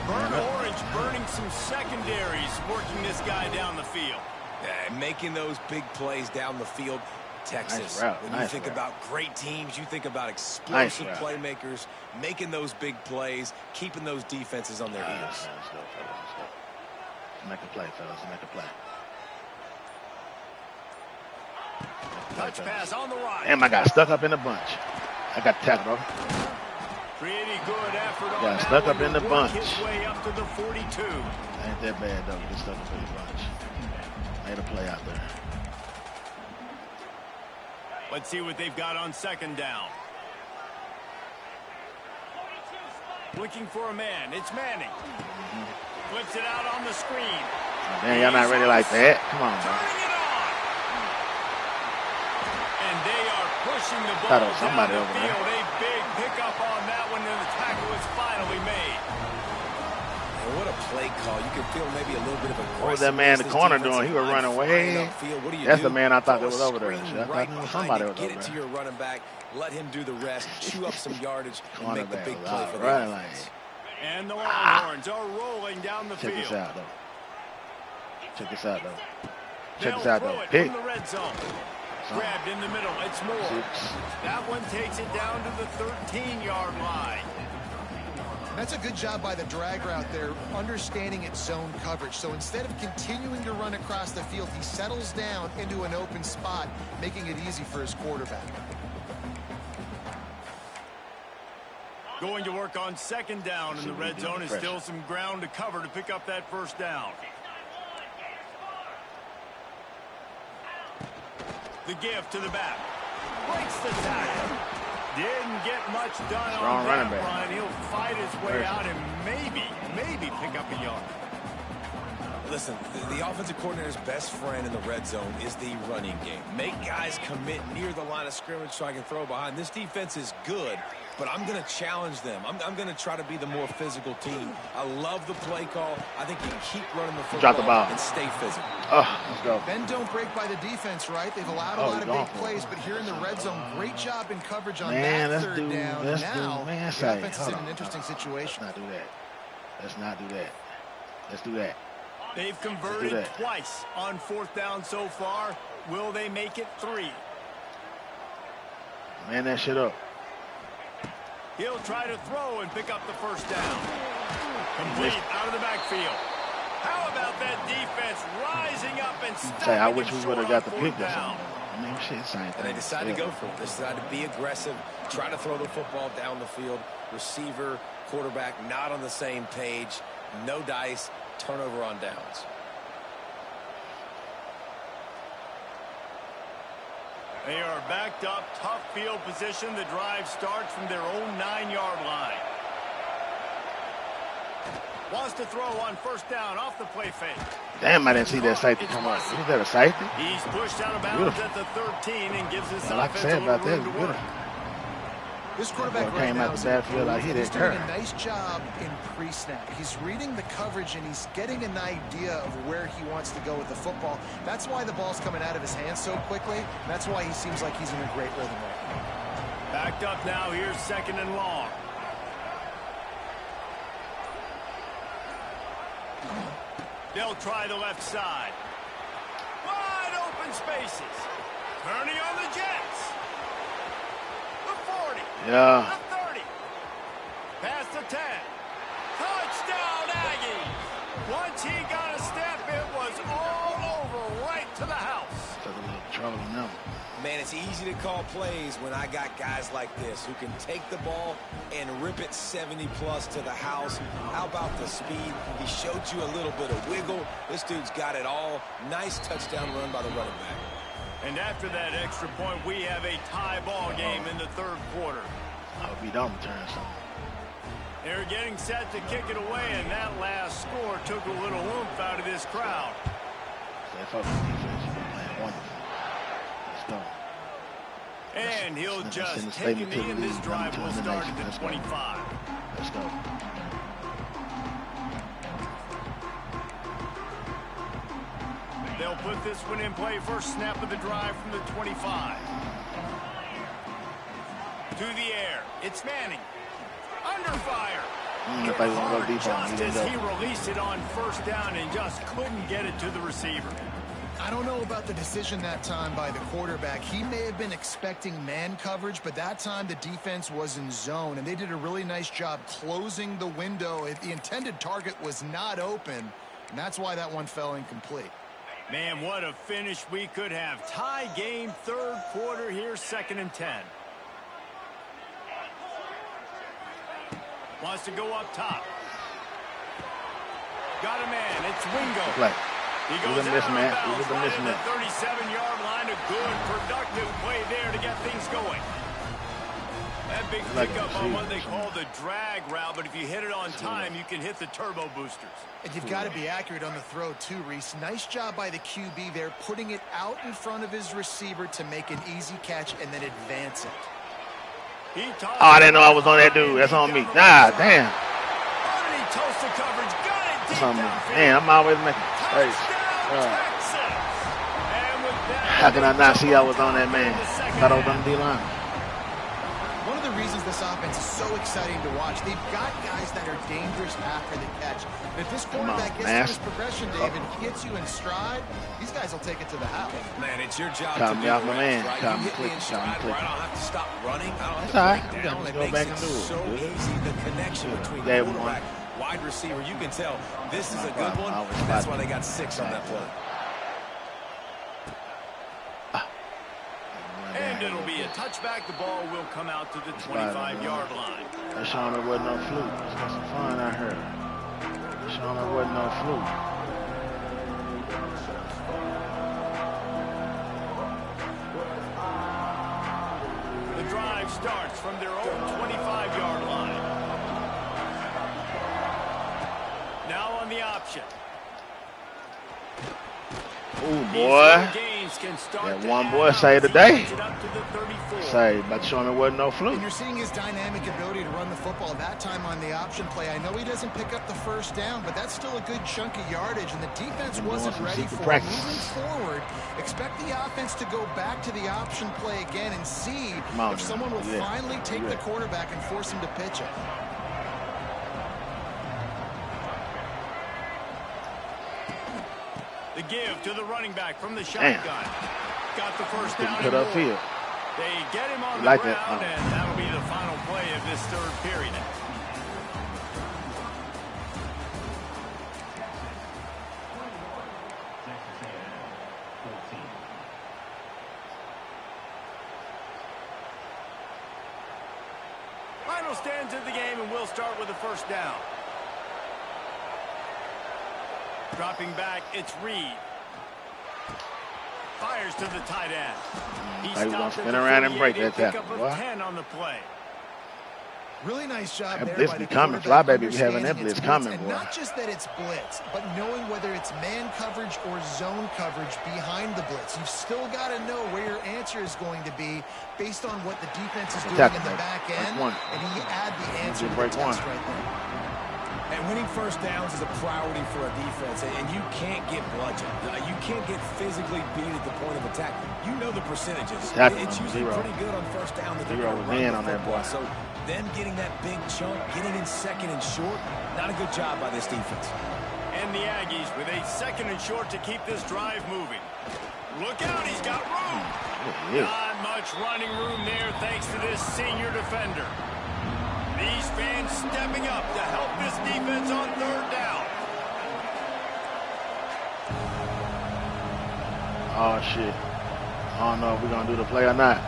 Burnt Orange burning some secondaries, working this guy down the field. Yeah, making those big plays down the field. Texas, when you think about great teams, you think about explosive playmakers, making those big plays, keeping those defenses on their heels. Let's go, fellas. Let's go. Make a play, fellas. Make a play. Touch pass on the right. Damn, I got stuck up in the bunch. I got tackled. Pretty good effort on Got that stuck one up in the to bunch. work his way up to the 42. Ain't that bad, though. Get stuck up in the bunch. Made a play out there. Let's see what they've got on 2nd down. Looking for a man. It's Manning. Flips it out on the screen. Oh, damn, y'all not ready like that? Come on, man. Turning it on. And they are pushing the ball down somebody the over there. field. A big pickup on that one, and the tackle is finally made. And what a play call. You can feel maybe a little bit of aggressiveness. What was that man in the corner doing? He was running away. That's the man I thought that was over there. I thought somebody was over there. Get it to your running back. Let him do the rest. Chew up some yardage and make the big play for the offense. And the Longhorns are rolling down the field. Check this out, though. Check this out, though. Check this They'll out, throw though. it Pick. from the red zone. Grabbed in the middle. It's Moore. That one takes it down to the 13-yard line. That's a good job by the drag route there, understanding its zone coverage. So instead of continuing to run across the field, he settles down into an open spot, making it easy for his quarterback. Going to work on 2nd down in the red zone. Is still some ground to cover to pick up that 1st down. The give to the back. Breaks the tackle. Didn't get much done on that run. He'll fight his way out and maybe pick up a yard. Listen, the offensive coordinator's best friend in the red zone is the running game. Make guys commit near the line of scrimmage so I can throw behind. This defense is good, but I'm going to challenge them. I'm going to try to be the more physical team. I love the play call. I think you keep running the football Drop the ball and stay physical. Let's go. Bend don't break by the defense, right? They've allowed a lot of big plays, but here in the red zone, great job in coverage on that 3rd down. Now, the offense is in an interesting situation. Let's not do that. Let's not do that. Let's do that. They've converted twice on 4th down so far. Will they make it 3? Man that shit up. He'll try to throw and pick up the 1st down. Complete out of the backfield. How about that defense rising up and stopping I wish we would have got the pick or down. something. I mean, shit, same thing. And they decided to go for it. They decided to be aggressive, try to throw the football down the field. Receiver, quarterback, not on the same page. No dice. Turnover on downs. They are backed up, tough field position. The drive starts from their own 9-yard line. Wants to throw on 1st down off the play fake. Damn, I didn't see that safety come up. Is that a safety? He's pushed out of bounds at the 13 and gives his offense a little room to work. This quarterback right now is doing a nice job in pre-snap. He's reading the coverage and he's getting an idea of where he wants to go with the football. That's why the ball's coming out of his hands so quickly. That's why he seems like he's in a great rhythm right now. Backed up now. Here's 2nd and long. They'll try the left side. Wide open spaces. Turning on the Jets. The 40. Yeah. The 30. Past the 10. Touchdown, Aggies. Once he got a step, it was all over right to the house. Took a little trouble in them. Man, it's easy to call plays when I got guys like this who can take the ball and rip it 70-plus to the house. How about the speed? He showed you a little bit of wiggle. This dude's got it all. Nice touchdown run by the running back. And after that extra point, we have a tie ball game in the third quarter. I hope he don't return something. They're getting set to kick it away, and that last score took a little oomph out of this crowd. Stay focused, defense. You've been playing wonderful. Let's go. And he'll just take a knee, and this drive will start at the 25. Let's go. They'll put this one in play. First snap of the drive from the 25. To the air. It's Manning. Under fire. If I want to go deep on Just as he released it on first down and just couldn't get it to the receiver. I don't know about the decision that time by the quarterback. He may have been expecting man coverage, but that time the defense was in zone, and they did a really nice job closing the window. The intended target was not open, and that's why that one fell incomplete. Man, what a finish we could have. Tie game, third quarter here, 2nd and 10. Wants to go up top. Got a man. It's Wingo. Play. He goes out of bounds right at the 37-yard line. A good, productive play there to get things going. That big pickup on what they call the drag route, but if you hit it on time, you can hit the turbo boosters. And you've got to be accurate on the throw, too, Reese. Nice job by the QB there, putting it out in front of his receiver to make an easy catch and then advance it. Oh, I didn't know I was on that dude. That's on me. Nah, damn. That's on me. Man, I'm always making mistakes. How can I not see I was on that man? Thought I was on the D-line. One of the reasons this offense is so exciting to watch, they've got guys that are dangerous after the catch. But if this quarterback gets to this progression, David, he gets you in stride, these guys will take it to the house. Man, it's your job Caught to me be off my man. right? Caught You me hit me quick. in Caught me stride quick. where I don't have to stop running. I don't have That's to all break right. down. Just It go makes back it and do it. so easy. The connection between Gave him quarterback, wide receiver, you can tell this is a good one. That's why they got 6 on that play. And it'll be a touchback. The ball will come out to the 25-yard line. They're showing there wasn't no fluke. Let's get some fun out here. They're showing there wasn't no fluke. The drive starts from their own 25-yard line. Now on the option. Ooh, boy. That one boy saved the day. Saved by showing there wasn't no fluke. And you're seeing his dynamic ability to run the football. That time on the option play, I know he doesn't pick up the first down, but that's still a good chunk of yardage, and the defense wasn't ready for it. Moving forward, expect the offense to go back to the option play again and see if someone will finally take the quarterback and force him to pitch it. The give to the running back from the shotgun. Got the first down. Put upfield. They get him on the ground, and that'll be the final play of this third period. Final stands of the game, and we'll start with the first down. Dropping back, it's Reed. Fires to the tight end. He's gonna spin around and break that tackle. 10 on the play. Really nice job there blitz by be the coming. quarterback, Fly baby be having that blitz coming, and boy. not just that it's blitz, but knowing whether it's man coverage or zone coverage behind the blitz. You've still got to know where your answer is going to be based on what the defense is doing in the back end, and you add the answer to the test right there. And winning first downs is a priority for a defense, and you can't get bludgeoned. You can't get physically beat at the point of attack. You know the percentages. It's usually pretty good on first down that they're going to run on that ball. So them getting that big chunk, getting in second and short, not a good job by this defense. And the Aggies with a 2nd and short to keep this drive moving. Look out, he's got room. Not much running room there thanks to this senior defender. These fans stepping up to help this defense on 3rd down. Oh, shit. I don't know if we're going to do the play or not.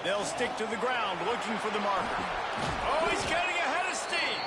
They'll stick to the ground looking for the marker. Oh, he's getting ahead of steam.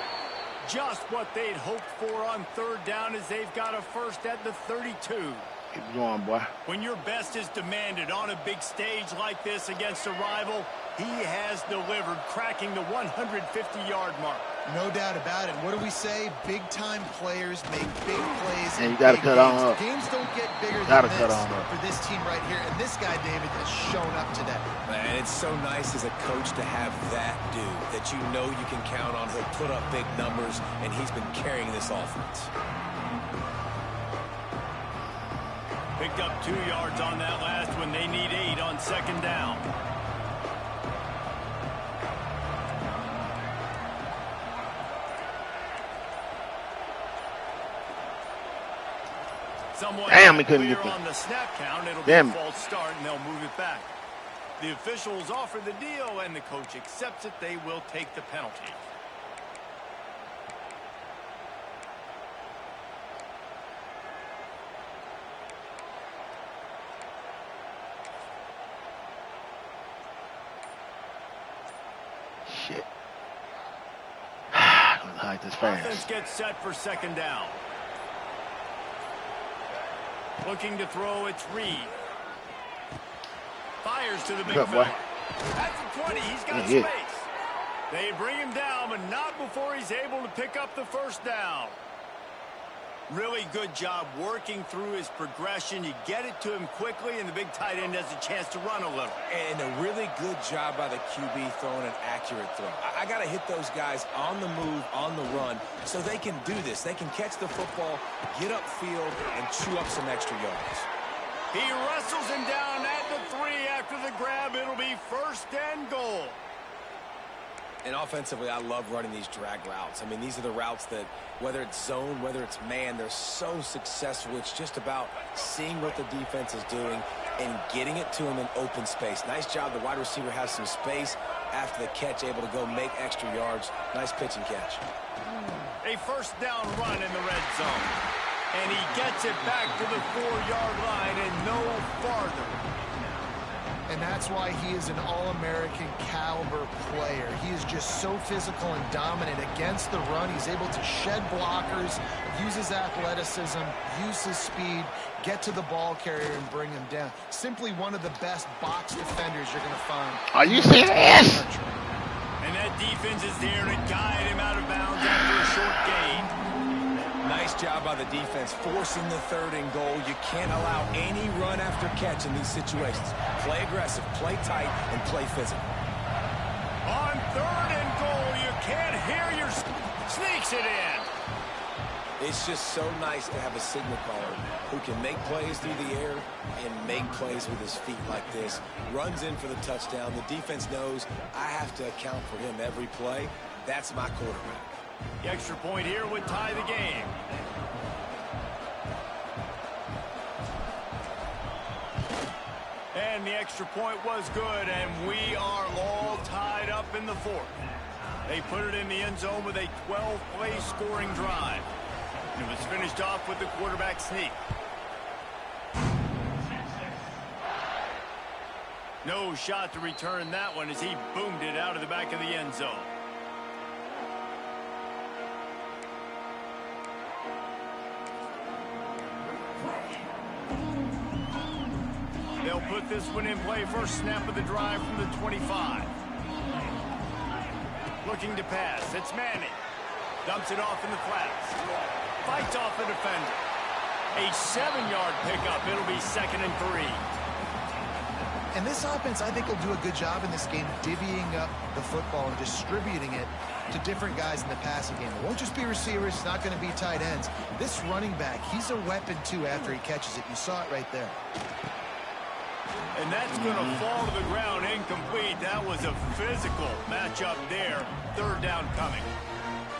Just what they'd hoped for on 3rd down as they've got a first at the 32. Keep going, boy. When your best is demanded on a big stage like this against a rival, he has delivered, cracking the 150-yard mark. No doubt about it. What do we say? Big-time players make big plays. And you got to cut on up. Games don't get bigger than this cut on up for this team right here. And this guy, David, has shown up today. Man, it's so nice as a coach to have that dude that you know you can count on. He'll put up big numbers, and he's been carrying this offense. Picked up 2 yards on that last one. They need 8 on 2nd down. Damn, he couldn't get on the snap count. It'll Damn. be a false start, and they'll move it back. The officials offer the deal, and the coach accepts it. They will take the penalty. Shit. I'm gonna hide this fast. Offense gets set for 2nd down. Looking to throw, it's Reed. Fires to the big fella. At the 20, he's got space. They bring him down, but not before he's able to pick up the 1st down. Really good job working through his progression. You get it to him quickly, and the big tight end has a chance to run a little. And a really good job by the QB throwing an accurate throw. I got to hit those guys on the move, on the run, so they can do this. They can catch the football, get upfield, and chew up some extra yards. He wrestles him down at the 3 after the grab. It'll be 1st and goal. And offensively, I love running these drag routes. I mean, these are the routes that, whether it's zone, whether it's man, they're so successful. It's just about seeing what the defense is doing and getting it to him in open space. Nice job. The wide receiver has some space after the catch, able to go make extra yards. Nice pitch and catch. A 1st down run in the red zone. And he gets it back to the 4-yard line and no farther. And that's why he is an All-American caliber player. He is just so physical and dominant against the run. He's able to shed blockers, use his athleticism, use his speed, get to the ball carrier and bring him down. Simply one of the best box defenders you're going to find. Are you serious? And that defense is there to guide him out of bounds after a short gain. Nice job by the defense, forcing the 3rd and goal. You can't allow any run after catch in these situations. Play aggressive, play tight, and play physical. On 3rd and goal, you can't hear your... Sneaks it in. It's just so nice to have a signal caller who can make plays through the air and make plays with his feet like this. Runs in for the touchdown. The defense knows I have to account for him every play. That's my quarterback. The extra point here would tie the game. And the extra point was good, and we are all tied up in the 4th. They put it in the end zone with a 12-play scoring drive. And it was finished off with the quarterback sneak. No shot to return that one as he boomed it out of the back of the end zone. They'll put this one in play. First snap of the drive from the 25. Looking to pass. It's Manning. Dumps it off in the flats. Fights off the defender. A 7-yard pickup. It'll be 2nd and 3. And this offense, I think, will do a good job in this game divvying up the football and distributing it to different guys in the passing game. It won't just be receivers. It's not going to be tight ends. This running back, he's a weapon, too, after he catches it. You saw it right there. And that's going to fall to the ground incomplete. That was a physical matchup there. 3rd down coming.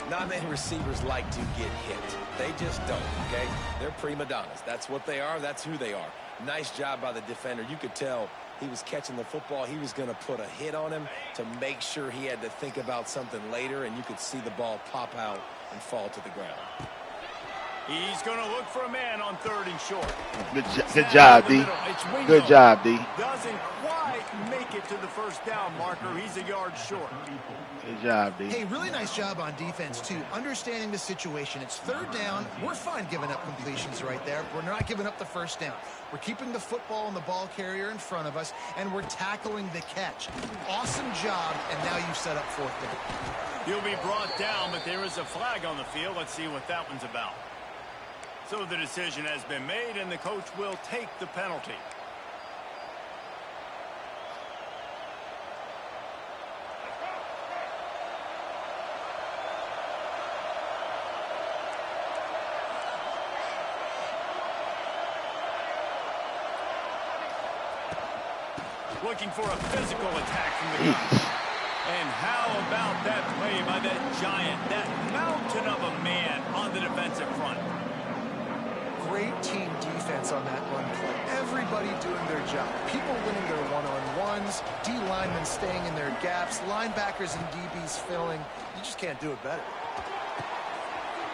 Not many receivers like to get hit. They just don't, okay? They're prima donnas. That's what they are. That's who they are. Nice job by the defender. You could tell he was catching the football. He was going to put a hit on him to make sure he had to think about something later, and you could see the ball pop out and fall to the ground. He's going to look for a man on 3rd and short. Good job, D. Good job, D. Doesn't quite make it to the first down marker. He's a yard short. Good job, D. Hey, really nice job on defense, too. Understanding the situation. It's 3rd down. We're fine giving up completions right there. We're not giving up the first down. We're keeping the football and the ball carrier in front of us, and we're tackling the catch. Awesome job, and now you've set up 4th down. He'll be brought down, but there is a flag on the field. Let's see what that one's about. So the decision has been made, and the coach will take the penalty. Looking for a physical attack from the gun. And how about that play by that giant, that mountain of a man on the defensive front? Great team defense on that run play. Everybody doing their job. People winning their one-on-ones, D linemen staying in their gaps, linebackers and DBs filling. You just can't do it better.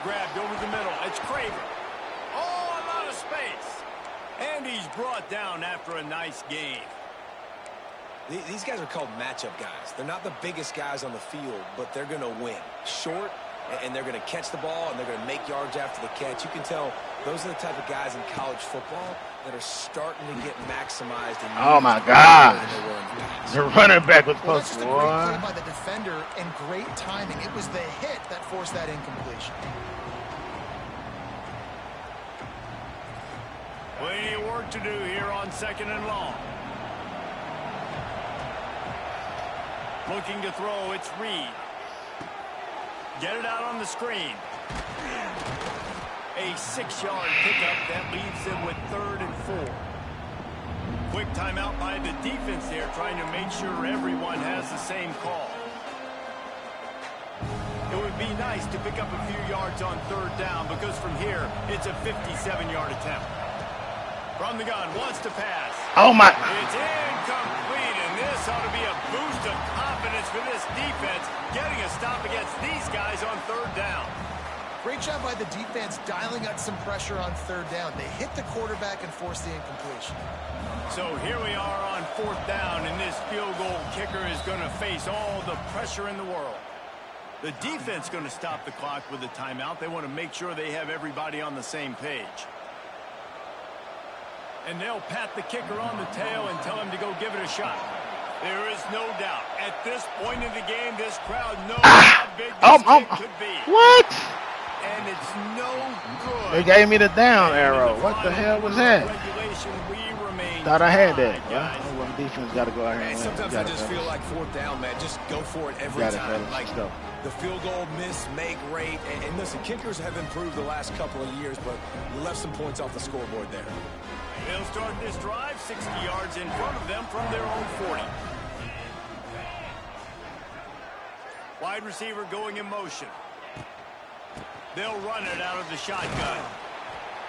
Grabbed over the middle. It's Craven. Oh, a lot of space. And he's brought down after a nice gain. These guys are called matchup guys. They're not the biggest guys on the field, but they're going to win. Short, and they're going to catch the ball, and they're going to make yards after the catch. You can tell those are the type of guys in college football that are starting to get maximized. Oh, my God. The running back was Well, supposed that's just to a great play by the defender and great timing. It was the hit that forced that incompletion. Plenty of work to do here on 2nd and long. Looking to throw, it's Reed. Get it out on the screen. A 6-yard pickup that leaves them with 3rd and 4. Quick timeout by the defense there, trying to make sure everyone has the same call. It would be nice to pick up a few yards on 3rd down, because from here, it's a 57-yard attempt. From the gun, wants to pass. Oh, my. It's incomplete, and this ought to be a boost of confidence for this defense, getting a stop against these guys on 3rd down. Great job by the defense dialing up some pressure on 3rd down. They hit the quarterback and forced the incompletion. So here we are on 4th down, and this field goal kicker is going to face all the pressure in the world. The defense going to stop the clock with a timeout. They want to make sure they have everybody on the same page. And they'll pat the kicker on the tail and tell him to go give it a shot. There is no doubt. At this point in the game, this crowd knows how big this kick could be. What? And it's no good. They gave me the down arrow. What the hell was that? Thought I had that. Guys. Well, defense got to go out here and win. Sometimes I just feel like 4th down, man. Just go for it every time. Like the field goal miss, make rate. And listen, kickers have improved the last couple of years, but we left some points off the scoreboard there. They'll start this drive 60 yards in front of them from their own 40. Wide receiver going in motion. They'll run it out of the shotgun.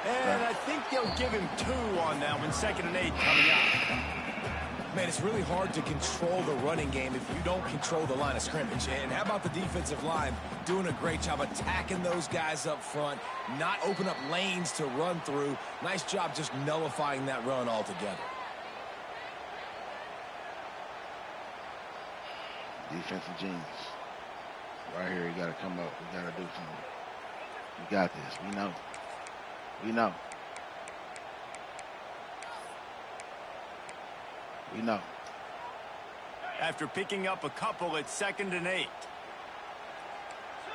And I think they'll give him 2 on that one. 2nd and 8 coming out. Man, it's really hard to control the running game if you don't control the line of scrimmage. And how about the defensive line doing a great job attacking those guys up front, not open up lanes to run through. Nice job just nullifying that run altogether. Defensive genius. Right here, you got to come up. We got to do something. We got this. We know. We know. We know. After picking up a couple at 2nd and 8.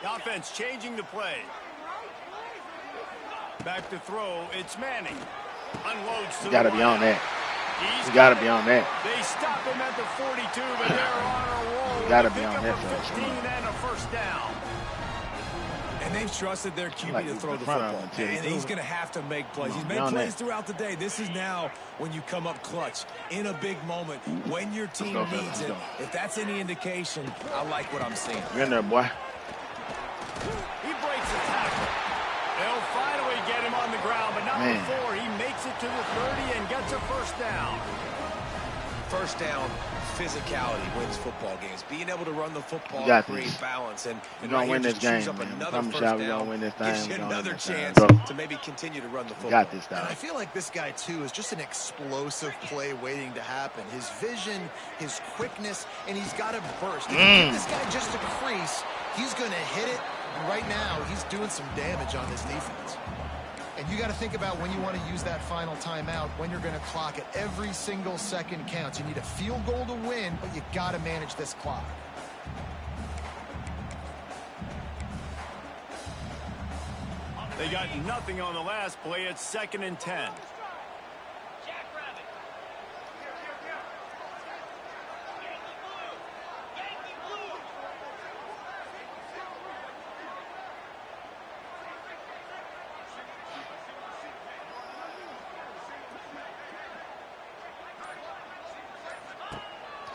The offense changing the play. Back to throw. It's Manning. Unloads to the got to be on that. He's You got to be on that. They stop him at the 42, but they're on a roll. You got to be Pick on up that. a 15 and a first down. And they've trusted their QB to throw the football. And he's going to have to make plays. He's made plays throughout the day. This is now when you come up clutch in a big moment when your team needs it. If that's any indication, I like what I'm seeing. You're in there, boy. He breaks the tackle. They'll finally get him on the ground, but not before he makes it to the 30 and gets a first down. First down, physicality wins football games. Being able to run the football, create balance, and we're gonna win this game, man. Another first we're down gonna win this thing. gives you another chance to maybe continue to run the football. Got this, dog. And I feel like this guy too is just an explosive play waiting to happen. His vision, his quickness, and he's got a burst. If you give this guy just a crease, he's going to hit it. And right now, he's doing some damage on this defense. And you got to think about when you want to use that final timeout, when you're going to clock it. Every single second counts. You need a field goal to win, but you got to manage this clock. They got nothing on the last play. It's 2nd and 10.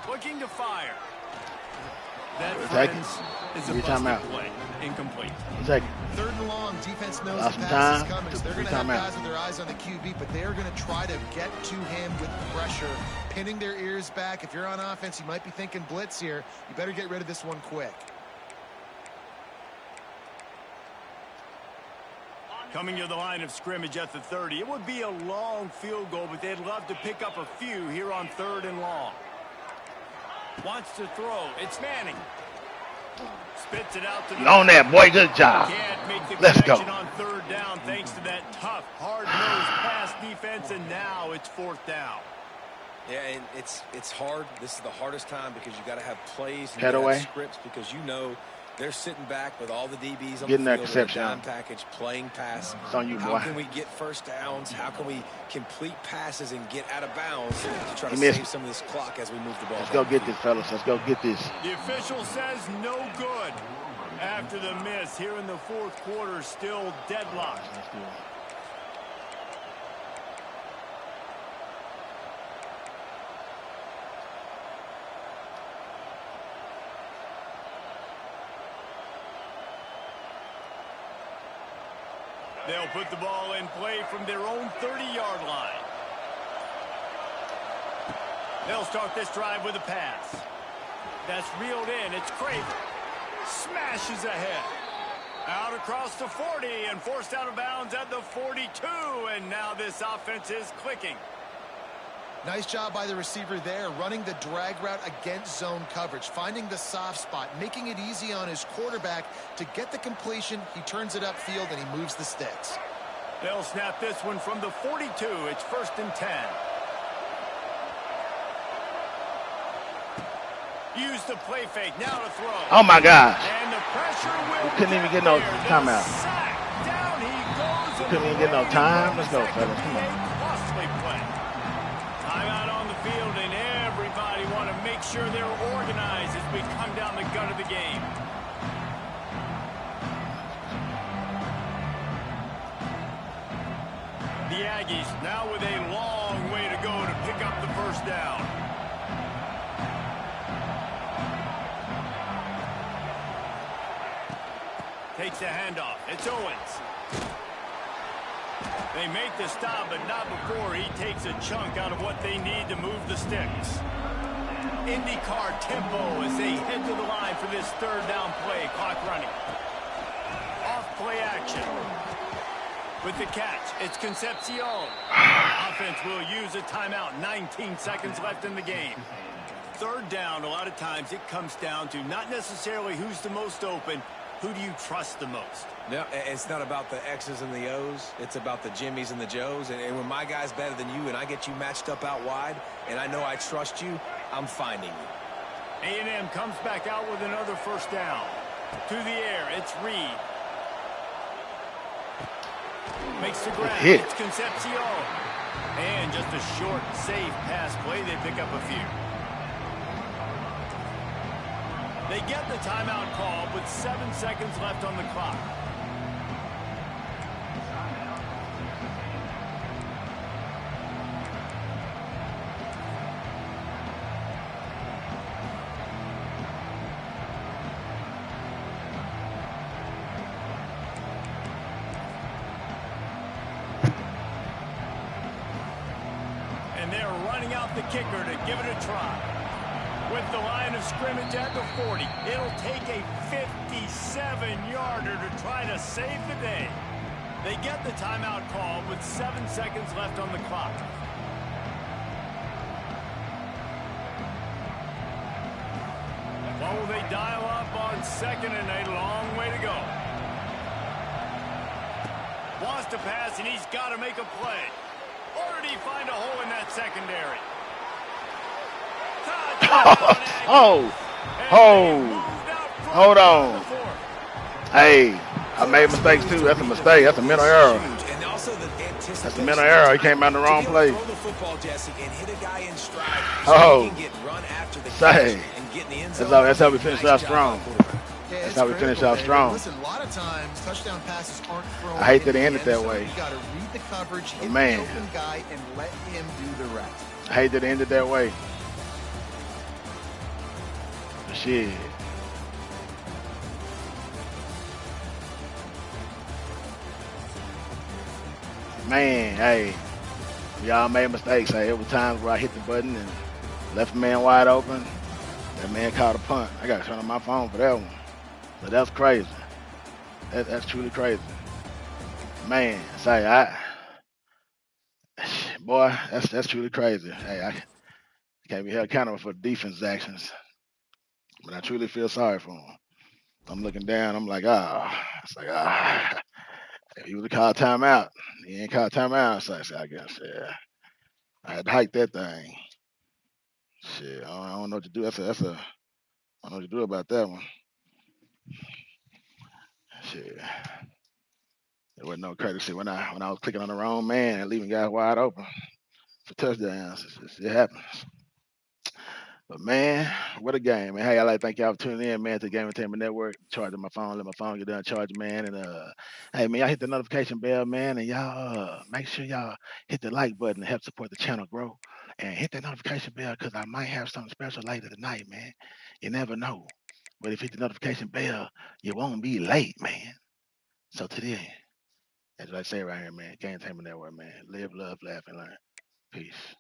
Looking to fire. That, friends, is a busted play. Incomplete. 3rd and long. Defense knows the pass is coming. So they're going to have guys with their eyes on the QB, but they're going to try to get to him with pressure, pinning their ears back. If you're on offense, you might be thinking blitz here. You better get rid of this one quick. Coming to the line of scrimmage at the 30. It would be a long field goal, but they'd love to pick up a few here on 3rd and long. Wants to throw. It's Manning. Spits it out to the on that, boy. Good job. Can't make the Let's go. on 3rd down thanks to that tough, hard-nosed pass defense, and now it's 4th down. Yeah, and it's hard. This is the hardest time because you got to have plays and Head away. scripts because you know they're sitting back with all the DBs on Getting the that field, reception. down package, playing pass. It's on you, How boy. can we get first downs? How can we complete passes and get out of bounds to try to missed save some of this clock as we move the ball? Let's go get this, fellas. Let's go get this. The official says no good. After the miss here in the 4th quarter, still deadlocked. They'll put the ball in play from their own 30-yard line. They'll start this drive with a pass. That's reeled in. It's Craven. Smashes ahead. Out across the 40 and forced out of bounds at the 42. And now this offense is clicking. Nice job by the receiver there, running the drag route against zone coverage, finding the soft spot, making it easy on his quarterback to get the completion. He turns it upfield, and he moves the sticks. They'll snap this one from the 42. It's 1st and 10. Use the play fake. Now to throw. Oh, my gosh. And the pressure will We couldn't even get no timeout. Down he goes. We couldn't even get no time. Let's go, fellas. Come on. Costly play. Timeout on the field, and everybody want to make sure they're organized as we come down the gun of the game. The Aggies now with a long way to go to pick up the first down. Takes the handoff. It's Owens. They make the stop, but not before he takes a chunk out of what they need to move the sticks. IndyCar tempo as they head to the line for this 3rd down play. Clock running. Off play action. With the catch, it's Concepcion. Offense will use a timeout. 19 seconds left in the game. 3rd down, a lot of times it comes down to not necessarily who's the most open. Who do you trust the most? No, it's not about the X's and the O's. It's about the Jimmys and the Joes. And when my guy's better than you and I get you matched up out wide and I know I trust you, I'm finding you. A&M comes back out with another first down. To the air, it's Reed. Makes the grab. It's Concepcion. And just a short, safe pass play. They pick up a few. They get the timeout call with 7 seconds left on the clock. they're running out the kicker to give it a try. With the line of scrimmage at the 40, it'll take a 57-yarder to try to save the day. They get the timeout call with 7 seconds left on the clock. Oh, they dial up on 2nd and a long way to go. Wants to pass, and he's got to make a play. Or did he find a hole in that secondary? Hold on. Hey, I made mistakes too. That's a mistake. That's a mental error. That's a mental error. He came out in the wrong place. Say. That's how we finish out strong. That's how we finish out strong. Listen, a lot of times touchdown passes aren't thrown. I hate that it ended that way. You got to read the coverage, hit man, the open guy, and let him do the rest. I hate that it ended that way. Shit. Man, hey, y'all made mistakes. Hey, there were times where I hit the button and left a man wide open. That man caught a punt. I got to turn on my phone for that one. But that's crazy. That's truly crazy. Man, say boy, that's truly crazy. Hey, I can't be held accountable for defense actions, but I truly feel sorry for him. I'm looking down. I'm like, it's like, if he would have called timeout, he ain't called timeout. So I guess, yeah, I had to hike that thing. Shit, I don't know what to do. I don't know what to do about that one. Shit, there wasn't no courtesy when I was clicking on the wrong man and leaving guys wide open for touchdowns. It happens. But man, what a game, man. Hey, I'd like to thank y'all for tuning in, man, to the Game Entertainment Network. Charging my phone, let my phone get done charging, man. And hey man, y'all hit the notification bell, man, and y'all make sure y'all hit the like button to help support the channel grow. And hit that notification bell because I might have something special later tonight, man. You never know. But if you hit the notification bell, you won't be late, man. So today, as I say right here, man, Game Entertainment Network, man. Live, love, laugh, and learn. Peace.